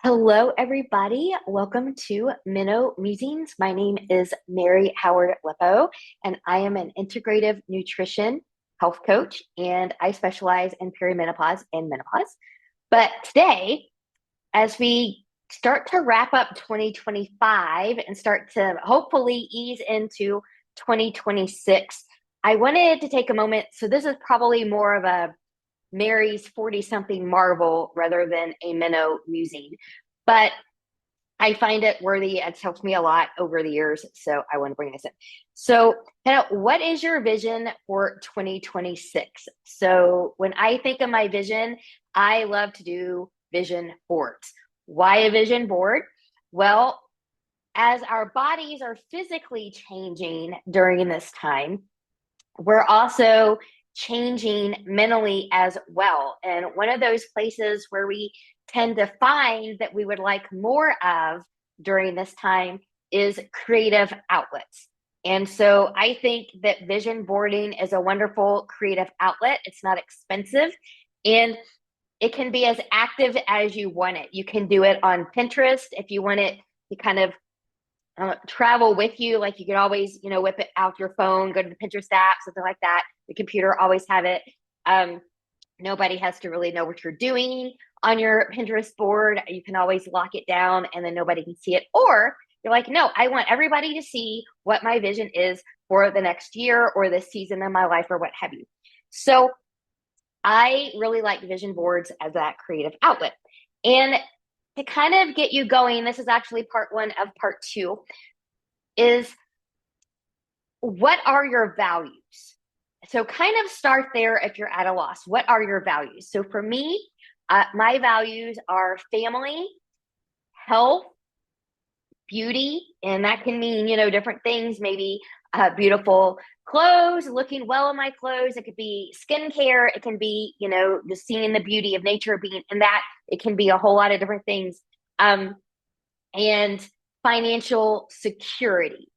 Hello, everybody. Welcome to Meno-Musings. My name is Mary Howard Lippo, and I am an integrative nutrition health coach, and I specialize in perimenopause and menopause. But today, as we start to wrap up 2025 and start to hopefully ease into 2026, I wanted to take a moment. So, this is probably more of a Mary's 40 something marvel rather than a minnow musing. But I find it worthy. It's helped me a lot over the years. So I want to bring this in. So, what is your vision for 2026? So, when I think of my vision, I love to do vision boards. Why a vision board? Well, as our bodies are physically changing during this time, we're also changing mentally as well. And one of those places where we tend to find that we would like more of during this time is creative outlets. And so I think that vision boarding is a wonderful creative outlet. It's not expensive and it can be as active as you want it. You can do it on Pinterest if you want it to kind of travel with you. Like you can always, whip it out your phone, go to the Pinterest app, something like that. The computer always have it. Nobody has to really know what you're doing on your Pinterest board. You can always lock it down and then nobody can see it. Or you're like, no, I want everybody to see what my vision is for the next year or this season of my life or what have you. So I really like vision boards as that creative outlet. And to kind of get you going, this is actually part one of part two, is what are your values? So kind of start there if you're at a loss. What are your values? So for me, my values are family, health, beauty, and that can mean, different things, maybe beautiful clothes, looking well in my clothes. It could be skincare. It can be, just seeing the beauty of nature being in that. It can be a whole lot of different things. And financial security.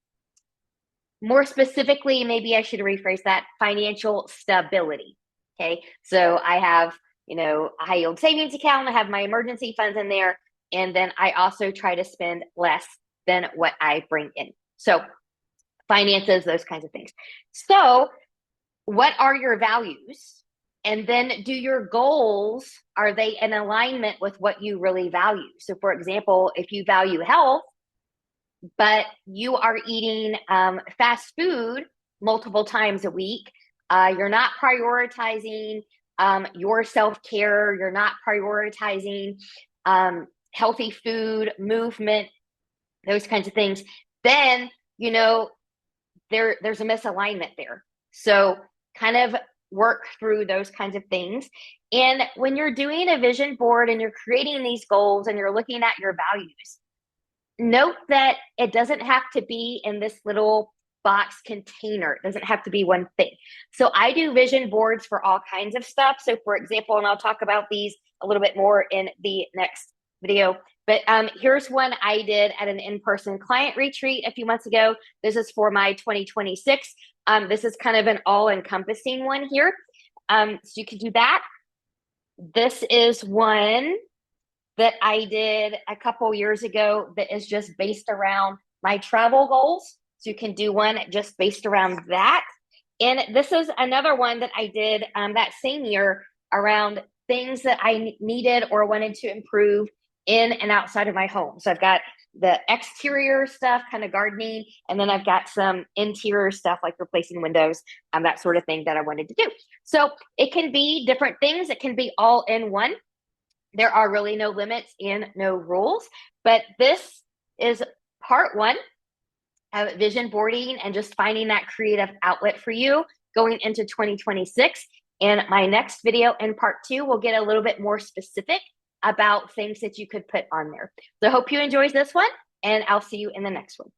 More specifically, maybe I should rephrase that, financial stability. Okay. So I have, a high yield savings account. I have my emergency funds in there. And then I also try to spend less than what I bring in. So finances, those kinds of things. So what are your values? And then do your goals, are they in alignment with what you really value? So for example, if you value health, but you are eating fast food multiple times a week, you're not prioritizing your self-care, you're not prioritizing healthy food, movement, those kinds of things, then, there's a misalignment there. So kind of work through those kinds of things. And when you're doing a vision board and you're creating these goals and you're looking at your values, note that it doesn't have to be in this little box container. It doesn't have to be one thing. So I do vision boards for all kinds of stuff. So for example, and I'll talk about these a little bit more in the next video, but here's one I did at an in-person client retreat a few months ago. This is for my 2026. This is kind of an all-encompassing one here. So you can do that. This is one that I did a couple years ago that is just based around my travel goals. So you can do one just based around that. And this is another one that I did that same year around things that I needed or wanted to improve in and outside of my home. So I've got the exterior stuff, kind of gardening, and then I've got some interior stuff like replacing windows, that sort of thing that I wanted to do. So it can be different things. It can be all in one. There are really no limits and no rules, but this is part one of vision boarding and just finding that creative outlet for you going into 2026. And my next video in part two will get a little bit more specific about things that you could put on there. So I hope you enjoyed this one, and I'll see you in the next one.